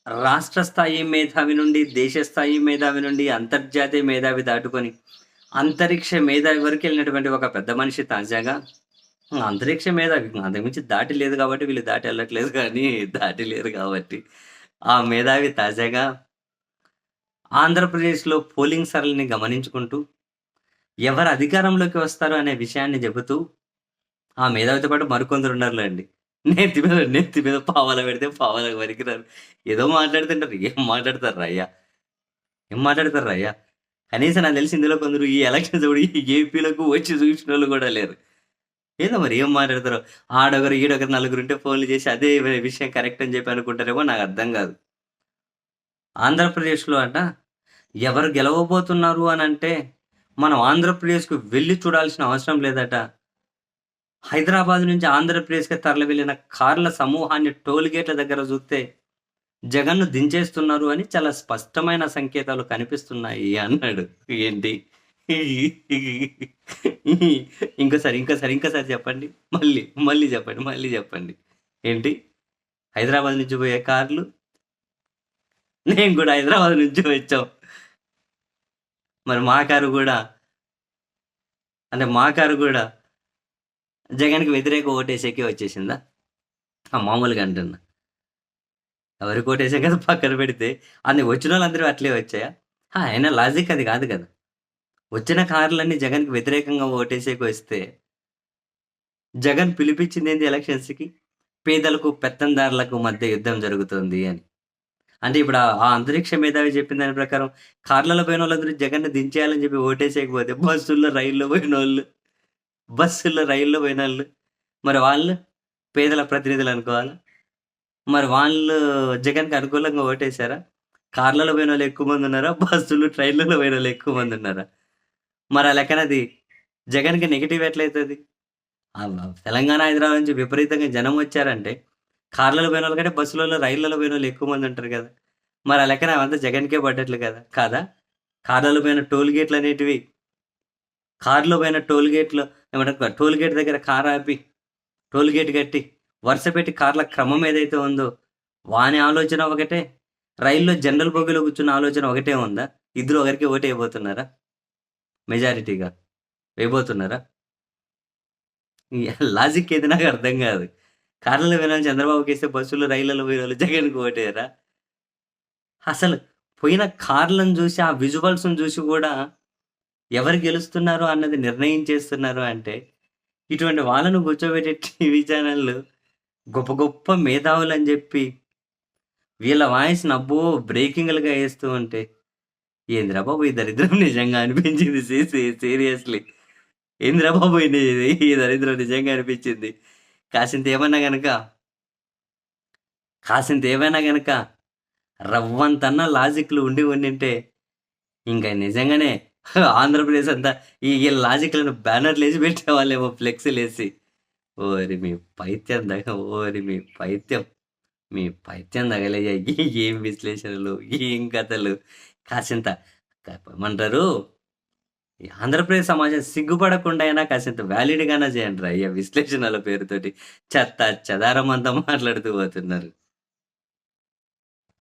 రాష్ట్ర స్థాయి మేధావి నుండి, దేశ స్థాయి మేధావి నుండి, అంతర్జాతీయ మేధావి దాటుకొని, అంతరిక్ష మేధావి వరకెళ్ళినటువంటి ఒక పెద్ద మనిషి తాజాగా అంతరిక్ష మేధావి అంతకుమించి దాటి లేదు కాబట్టి వీళ్ళు దాటి ఎళ్ళట్లేదు కానీ, దాటి లేరు కాబట్టి, ఆ మేధావి తాజాగా ఆంధ్రప్రదేశ్‌లో పోలింగ్ సరళిని గమనించుకుంటూ, ఎవరు అధికారంలోకి వస్తారు అనే విషయాన్ని చెబుతూ, ఆ మేధావితో పాటు మరికొందరున్నారులెండి. నెత్తి మీద పావలా పెడితే పావలాకు పనికిరారు. ఏదో మాట్లాడుతుంటారు. ఏం మాట్లాడతార్రా ఏం మాట్లాడతార్రయ్యా? కనీసం నాకు తెలిసి ఇందులో కొందరు ఈ ఎలక్షన్స్ అప్పుడు ఈ ఏపీలకు వచ్చి చూసినోళ్ళు గూడా లేరు. ఏదో మరి ఏం మాట్లాడతారో, ఆడొకరు, ఈడొకరు నలుగురుంటే ఫోన్‌లు చేసి అదే విషయం కరెక్ట్ అని చెప్పి అనుకుంటారేమో నాకర్థం గాదు. ఆంధ్రప్రదేశ్‌లో ఎవరు గెలవబోతున్నారు అనంటే, మనం ఆంధ్రప్రదేశ్‌కు వెళ్లి చూడాల్సిన అవసరం లేదట. హైదరాబాద్ నుంచి ఆంధ్రప్రదేశ్‌కి తరలి వెళ్ళిన కార్ల సమూహాన్ని టోల్ గేట్ల దగ్గర జూస్తే, జగన్‌ను దించేస్తున్నారు అని చాలా స్పష్టమైన సంకేతాలు కనిపిస్తున్నాయి అన్నాడు. ఏంటి? ఇంకోసారి చెప్పండి. మళ్ళీ చెప్పండి. ఏంటి? హైదరాబాద్ నుంచి పోయే కార్లు, నేను గూడా హైదరాబాద్ నుంచి వచ్చాం. మరి మా కారు గూడా జగన్‌కి వ్యతిరేక ఓటేసేకే వచ్చేసిందా? మామూలుగా అంటున్నా. ఎవరికి ఓటేసాం కదా పక్కన పెడితే, వచ్చినోళ్ళందరూ అట్లే వచ్చాయా? అయినా లాజిక్ అది కాదు కదా! వచ్చిన కార్లన్నీ జగన్‌కి వ్యతిరేకంగా ఓటేసేకి వస్తే, జగన్ పిలిపించిందేంది ఎలక్షన్స్‌కి? పేదలకు, పెత్తందారులకు మధ్య యుద్ధం జరుగుతుంది అని. అంటే ఇప్పుడు ఆ అంతరిక్ష మేధావి చెప్పిన దాని ప్రకారం కార్లలో పోయినోళ్ళందరూ జగన్‌ని దించేయాలని చెప్పి ఓటేసేయకపోతే బస్సుల్లో, రైల్లో పోయినోళ్ళు మరి వాళ్ళు పేదల ప్రతినిధులు అనుకోవాలా? మరి వాళ్ళు జగన్‌కి అనుకూలంగా ఓటేసారా? కార్లలో పోయినోళ్ళు ఎక్కువ మందున్నారా? బస్సులు, ట్రైన్‌లలో పోయినోళ్ళు ఎక్కువ మందున్నారా? మరి ఆ లెక్కనది జగన్‌కి నెగెటివ్ ఎట్లయితది? తెలంగాణ, హైదరాబాద్ నుంచి విపరీతంగా జనం వచ్చారంటే, కార్లలో పోయినోళ్ళ కంటే బస్సులలో, రైళ్లలో పోయినోళ్ళు ఎక్కువ మంది ఉంటారు కదా! మరి ఆ లెక్కన అవంతా జగన్‌కే పడ్డట్లు కదా! కాదా? కార్లలో పోయిన టోల్ గేట్‌లనేటివి కార్‌లో పోయిన టోల్ గేట్‌లో ఏమంటారు టోల్ గేట్ దగ్గర కార్ ఆపి, టోల్ గేట్ కట్టి, వరుస పెట్టి కార్ల క్రమం ఏదైతే ఉందో, వాని ఆలోచన ఒకటే, రైల్లో జనరల్ బోగీలో కూర్చున్న ఆలోచన ఒకటే ఉందా? ఇద్దరు ఒకరికే ఓటేయబోతున్నారా? మెజారిటీగా వేయబోతున్నారా? లాజిక్ ఏది నాకర్థం గాదు. కార్లలో పోయినోళ్ళు చంద్రబాబుకేస్తే బస్సుల్లో, రైళ్లలో పోయినోళ్ళు జగన్‌కి ఓటేయరా? అసలు పోయిన కార్లను జూసి, ఆ విజువల్స్‌ని జూసి గూడా ఎవరు గెలుస్తున్నారు అన్నది నిర్ణయం చేస్తున్నారు అంటే, ఇటువంటి వాళ్ళను కూర్చోబెట్టి టీవీ ఛానల్‌లు గొప్ప గొప్ప మేధావులని జెప్పి, వీళ్ళ వాయిస్‌ని అబ్బో! బ్రేకింగ్‌లుగా యేస్తూ ఉంటే, ఏందిరా బాబు ఈ దరిద్రం నిజంగా అనిపించింది సీరియస్‌లీ. ఏందిరా బాబు ఈ దరిద్రం నిజంగా అనిపించింది. కాసింత ఏమన్నా గనక కాసింత గనక రవ్వంతన్నా లాజిక్‌లు ఉండింటే, ఇంక నిజంగానే ఆంధ్రప్రదేశ్ అంతా ఈ లాజిక్‌లను బ్యానర్‌లేసి పెట్టేవాళ్ళేమో ఫ్లెక్సీలేసి. ఓరి మీ పైత్యం దగ ఓరి మీ పైత్యం. మీ పైత్యం తగలయ్యా! ఏం విశ్లేషణలు, ఏం కథలు. కాసింత ఏమంటారు? ఈ ఆంధ్రప్రదేశ్ సమాజం సిగ్గుపడకుండా అయినా కాసింత వ్యాలిడ్‌గానా చేయండిరా అయ్యా విశ్లేషణల పేరుతోటి. చెత్త చెదారం అంతా మాట్లాడుతూ పోతున్నారు.